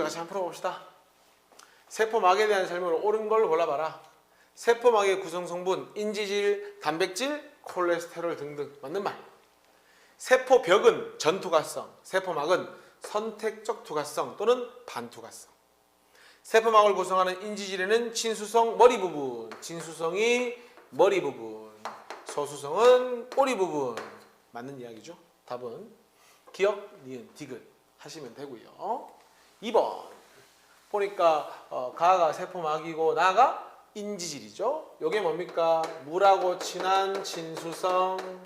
문제 같이 한번 풀어봅시다. 세포막에 대한 설명을 옳은 걸 골라봐라. 세포막의 구성 성분, 인지질, 단백질, 콜레스테롤 등등. 맞는 말. 세포벽은 전투가성, 세포막은 선택적 투가성 또는 반투가성. 세포막을 구성하는 인지질에는 친수성 머리 부분, 진수성이 머리 부분, 소수성은 꼬리 부분. 맞는 이야기죠. 답은 기억, 니은, 디귿 하시면 되고요. 2번 보니까 가가 세포막이고 나가 인지질이죠. 이게 뭡니까? 물하고 친한 친수성,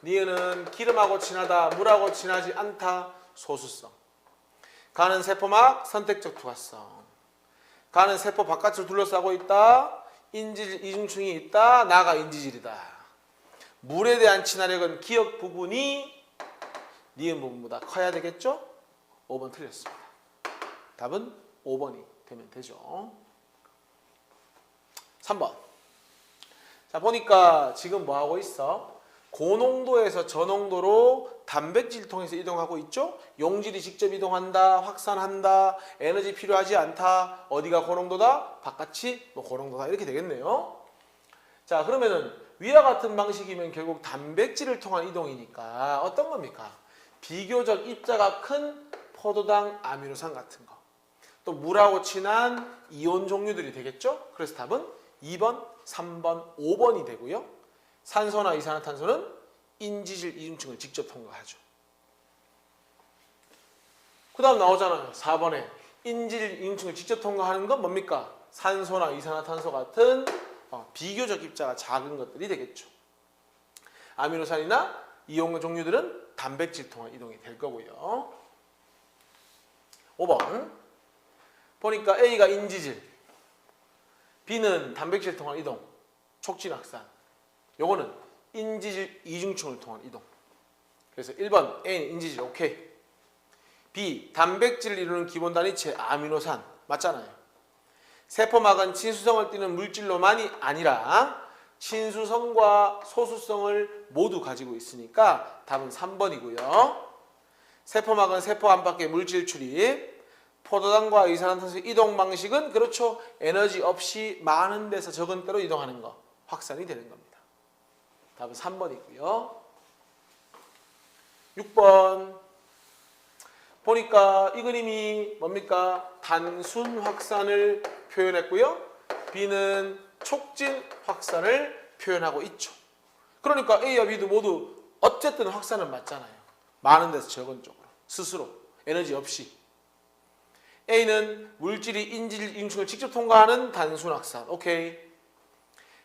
니은은 기름하고 친하다, 물하고 친하지 않다, 소수성. 가는 세포막 선택적 투과성. 가는 세포 바깥을 둘러싸고 있다, 인지질 이중층이 있다, 나가 인지질이다. 물에 대한 친화력은 기억 부분이 니은 부분보다 커야 되겠죠? 5번 틀렸습니다. 답은 5번이 되면 되죠. 3번. 자, 보니까 지금 뭐 하고 있어? 고농도에서 저농도로 단백질 통해서 이동하고 있죠? 용질이 직접 이동한다, 확산한다, 에너지 필요하지 않다. 어디가 고농도다? 바깥이 뭐 고농도다. 이렇게 되겠네요. 자, 그러면은 위와 같은 방식이면 결국 단백질을 통한 이동이니까 어떤 겁니까? 비교적 입자가 큰 포도당 아미노산 같은 거. 또 물하고 친한 이온 종류들이 되겠죠? 그래서 답은 2번, 3번, 5번이 되고요. 산소나 이산화탄소는 인지질 이중층을 직접 통과하죠. 그 다음 나오잖아요. 4번에 인지질 이중층을 직접 통과하는 건 뭡니까? 산소나 이산화탄소 같은 비교적 입자가 작은 것들이 되겠죠. 아미노산이나 이온 종류들은 단백질 통한 이동이 될 거고요. 5번 보니까 A가 인지질, B는 단백질 통한 이동, 촉진 확산. 요거는 인지질 이중층을 통한 이동. 그래서 1번 A는 인지질 오케이. B 단백질을 이루는 기본 단위체 아미노산 맞잖아요. 세포막은 친수성을 띠는 물질로만이 아니라 친수성과 소수성을 모두 가지고 있으니까 답은 3번이고요. 세포막은 세포 안팎의 물질 출입, 포도당과 이산화탄소 이동 방식은 그렇죠. 에너지 없이 많은 데서 적은 데로 이동하는 거, 확산이 되는 겁니다. 답은 3번이고요. 6번 보니까 이 그림이 뭡니까? 단순 확산을 표현했고요. B는 촉진 확산을 표현하고 있죠. 그러니까 A와 B도 모두 어쨌든 확산은 맞잖아요. 많은 데서 적은 쪽으로 스스로 에너지 없이. A는 물질이 인지질 이중층을 직접 통과하는 단순 확산. 오케이.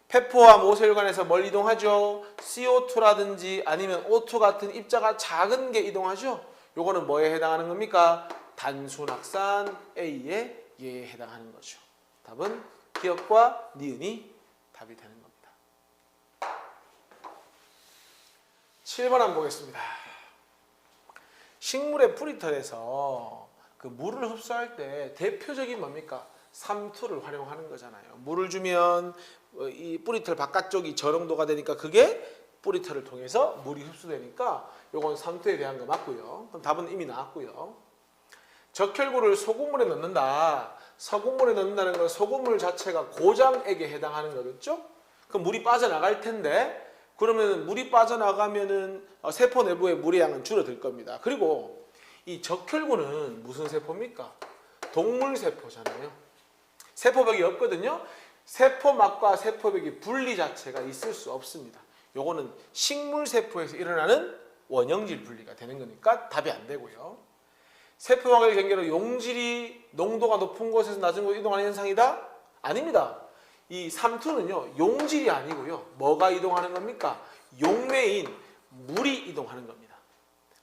페포와 모세혈관에서 멀리 이동하죠. CO2라든지 아니면 O2 같은 입자가 작은 게 이동하죠. 요거는 뭐에 해당하는 겁니까? 단순 확산 A에 얘에 해당하는 거죠. 답은 기억과 니은이 답이 되는 겁니다. 7번 한번 보겠습니다. 식물의 뿌리털에서 그 물을 흡수할 때 대표적인 뭡니까? 삼투를 활용하는 거잖아요. 물을 주면 이 뿌리털 바깥쪽이 저농도가 되니까 그게 뿌리털을 통해서 물이 흡수되니까 요건 삼투에 대한 거 맞고요. 그럼 답은 이미 나왔고요. 적혈구를 소금물에 넣는다. 소금물에 넣는다는 건 소금물 자체가 고장액에 해당하는 거겠죠? 그럼 물이 빠져나갈 텐데 그러면 물이 빠져나가면은 세포 내부의 물의 양은 줄어들 겁니다. 그리고 이 적혈구는 무슨 세포입니까? 동물 세포잖아요. 세포벽이 없거든요. 세포막과 세포벽의 분리 자체가 있을 수 없습니다. 요거는 식물 세포에서 일어나는 원형질 분리가 되는 거니까 답이 안 되고요. 세포막을 경계로 용질이 농도가 높은 곳에서 낮은 곳으로 이동하는 현상이다? 아닙니다. 이 삼투는요. 용질이 아니고요. 뭐가 이동하는 겁니까? 용매인 물이 이동하는 겁니다.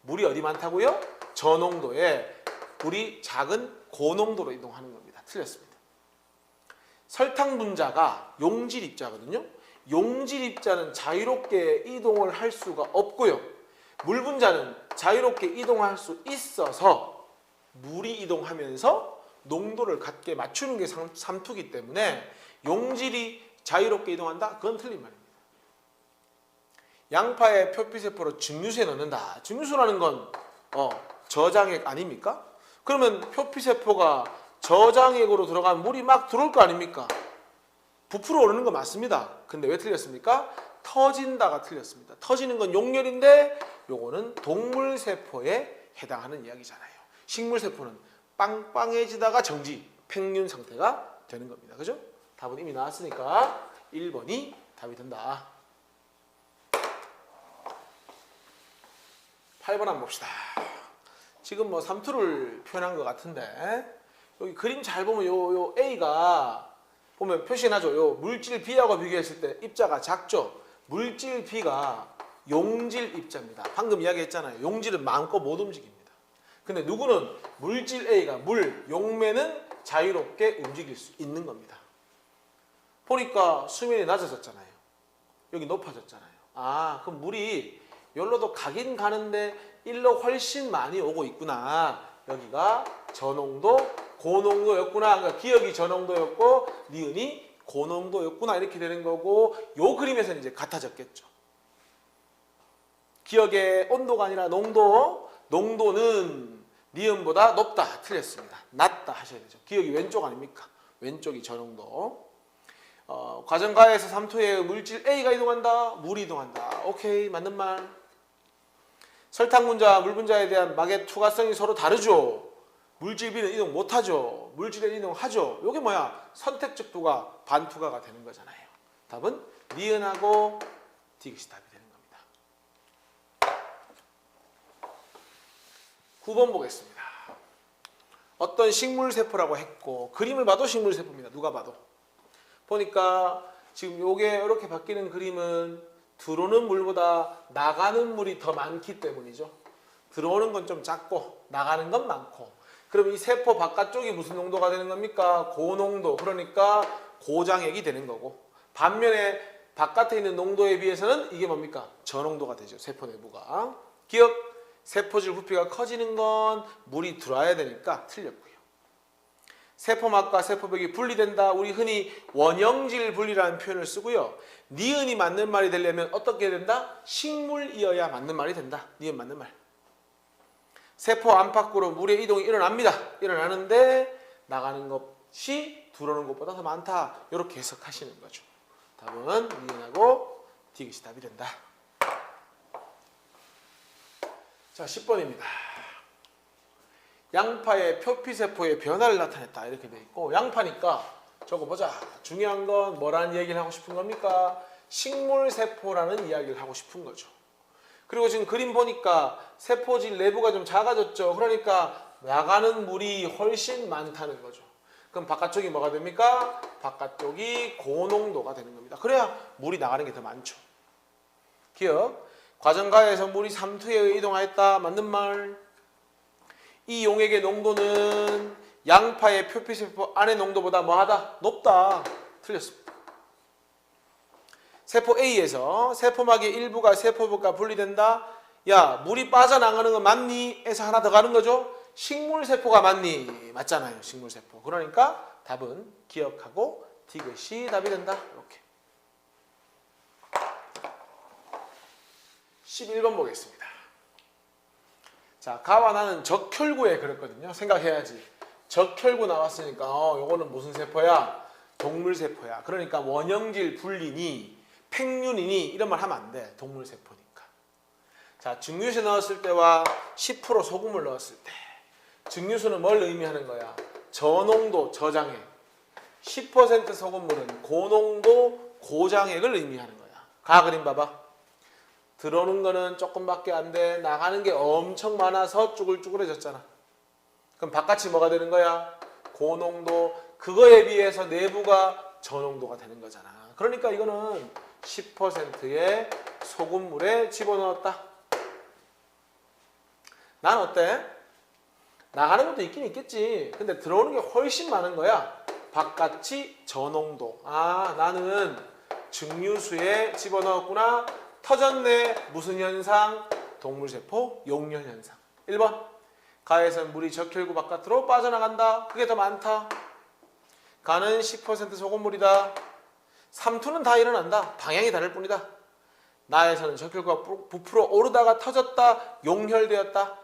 물이 어디 많다고요? 저농도에 물이 작은 고농도로 이동하는 겁니다. 틀렸습니다. 설탕 분자가 용질 입자거든요. 용질 입자는 자유롭게 이동을 할 수가 없고요. 물 분자는 자유롭게 이동할 수 있어서 물이 이동하면서 농도를 같게 맞추는 게 삼투기 때문에 용질이 자유롭게 이동한다? 그건 틀린 말입니다. 양파의 표피세포로 증류수에 넣는다. 증류수라는 건 저장액 아닙니까? 그러면 표피세포가 저장액으로 들어가면 물이 막 들어올 거 아닙니까? 부풀어 오르는 거 맞습니다. 근데 왜 틀렸습니까? 터진다가 틀렸습니다. 터지는 건 용혈인데 요거는 동물세포에 해당하는 이야기잖아요. 식물세포는 빵빵해지다가 정지, 팽윤 상태가 되는 겁니다. 그죠? 답은 이미 나왔으니까 1번이 답이 된다. 8번 한번 봅시다. 지금 뭐 삼투를 표현한 것 같은데 여기 그림 잘 보면 요 A가 보면 표시나죠. 요 물질 B하고 비교했을 때 입자가 작죠. 물질 B가 용질 입자입니다. 방금 이야기했잖아요. 용질은 마음껏 못 움직입니다. 근데 누구는 물질 A가 용매는 자유롭게 움직일 수 있는 겁니다. 보니까 수면이 낮아졌잖아요. 여기 높아졌잖아요. 아, 그럼 물이 여기로도 가긴 가는데 일로 훨씬 많이 오고 있구나. 여기가 저농도, 고농도였구나. 그러니까 기억이 저농도였고 니은이 고농도였구나. 이렇게 되는 거고 요 그림에서는 이제 같아졌겠죠. 기억의 온도가 아니라 농도. 농도는 니은보다 높다. 틀렸습니다. 낮다 하셔야 되죠. 기억이 왼쪽 아닙니까? 왼쪽이 저농도. 과정가에서 삼투에 물질 A가 이동한다. 물이 이동한다. 오케이. 맞는 말. 설탕 분자, 물 분자에 대한 막의 투과성이 서로 다르죠. 물질 B는 이동 못하죠. 물질은 이동하죠. 이게 뭐야? 선택적 투과, 반투과가 되는 거잖아요. 답은 니은하고 디귿이 답이 되는 겁니다. 9번 보겠습니다. 어떤 식물세포라고 했고 그림을 봐도 식물세포입니다. 누가 봐도. 보니까 지금 요게 이렇게 바뀌는 그림은 들어오는 물보다 나가는 물이 더 많기 때문이죠. 들어오는 건 좀 작고 나가는 건 많고. 그럼 이 세포 바깥쪽이 무슨 농도가 되는 겁니까? 고농도. 그러니까 고장액이 되는 거고. 반면에 바깥에 있는 농도에 비해서는 이게 뭡니까? 저농도가 되죠. 세포 내부가. 기억, 세포질 부피가 커지는 건 물이 들어와야 되니까 틀렸고요. 세포막과 세포벽이 분리된다. 우리 흔히 원형질 분리라는 표현을 쓰고요. 니은이 맞는 말이 되려면 어떻게 해야 된다? 식물이어야 맞는 말이 된다. 니은 맞는 말. 세포 안팎으로 물의 이동이 일어납니다. 일어나는데 나가는 것이 들어오는 것보다 더 많다. 이렇게 해석하시는 거죠. 답은 니은하고 디귿이 답이 된다. 자, 10번입니다. 양파의 표피세포의 변화를 나타냈다. 이렇게 돼 있고 양파니까 저거 보자. 중요한 건 뭐라는 얘기를 하고 싶은 겁니까? 식물세포라는 이야기를 하고 싶은 거죠. 그리고 지금 그림 보니까 세포질 내부가 좀 작아졌죠. 그러니까 나가는 물이 훨씬 많다는 거죠. 그럼 바깥쪽이 뭐가 됩니까? 바깥쪽이 고농도가 되는 겁니다. 그래야 물이 나가는 게 더 많죠. 기억. 과정가에서 물이 삼투에 이동하였다. 맞는 말. 이 용액의 농도는 양파의 표피세포 안의 농도보다 뭐하다? 높다. 틀렸습니다. 세포 A에서 세포막의 일부가 세포벽과 분리된다. 야, 물이 빠져나가는 거 맞니? 에서 하나 더 가는 거죠. 식물세포가 맞니? 맞잖아요. 식물세포. 그러니까 답은 기억하고 디귿이 답이 된다. 이렇게. 11번 보겠습니다. 자, 가와 나는 적혈구에 그랬거든요. 생각해야지. 적혈구 나왔으니까 요거는 무슨 세포야? 동물세포야. 그러니까 원형질 분리니 팽윤이니 이런 말 하면 안 돼. 동물세포니까. 자, 증류수 넣었을 때와 10% 소금을 넣었을 때 증류수는 뭘 의미하는 거야? 저농도, 저장액. 10% 소금물은 고농도, 고장액을 의미하는 거야. 가 그림 봐봐. 들어오는 거는 조금밖에 안 돼. 나가는 게 엄청 많아서 쭈글쭈글해졌잖아. 그럼 바깥이 뭐가 되는 거야? 고농도. 그거에 비해서 내부가 저농도가 되는 거잖아. 그러니까 이거는 10%의 소금물에 집어넣었다. 난 어때? 나가는 것도 있긴 있겠지. 근데 들어오는 게 훨씬 많은 거야. 바깥이 저농도. 아, 나는 증류수에 집어넣었구나. 터졌네. 무슨 현상? 동물세포 용혈 현상. 1번. 가에서는 물이 적혈구 바깥으로 빠져나간다. 그게 더 많다. 가는 10% 소금물이다. 삼투는 다 일어난다. 방향이 다를 뿐이다. 나에서는 적혈구가 부풀어 오르다가 터졌다. 용혈되었다.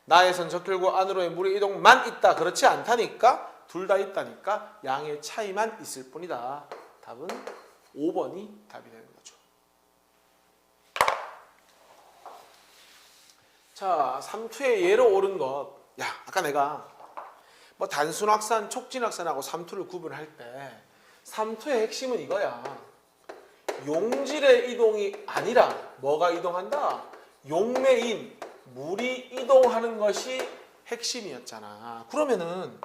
나에선 적혈구 안으로의 물의 이동만 있다. 그렇지 않다니까. 둘 다 있다니까. 양의 차이만 있을 뿐이다. 답은 5번이 답이 되는 거죠. 자, 3투의 예로 옳은 것. 야, 아까 내가 뭐 단순확산, 촉진확산하고 3투를 구분할 때 3투의 핵심은 이거야. 용질의 이동이 아니라 뭐가 이동한다? 용매인, 물이 이동하는 것이 핵심이었잖아. 그러면은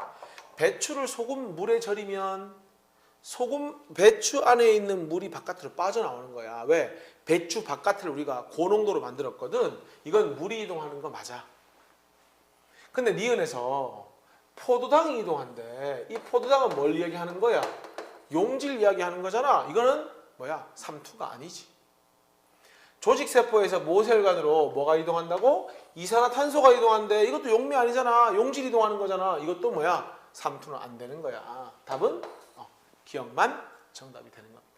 배추를 소금 물에 절이면 배추 안에 있는 물이 바깥으로 빠져나오는 거야. 왜? 배추 바깥을 우리가 고농도로 만들었거든. 이건 물이 이동하는 거 맞아. 근데 니은에서 포도당이 이동한대. 이 포도당은 뭘 이야기하는 거야? 용질 이야기하는 거잖아. 이거는 뭐야? 3투가 아니지. 조직세포에서 모세혈관으로 뭐가 이동한다고? 이산화탄소가 이동한대. 이것도 용매 아니잖아. 용질 이동하는 거잖아. 이것도 뭐야? 3투는 안 되는 거야. 답은 기억만 정답이 되는 겁니다.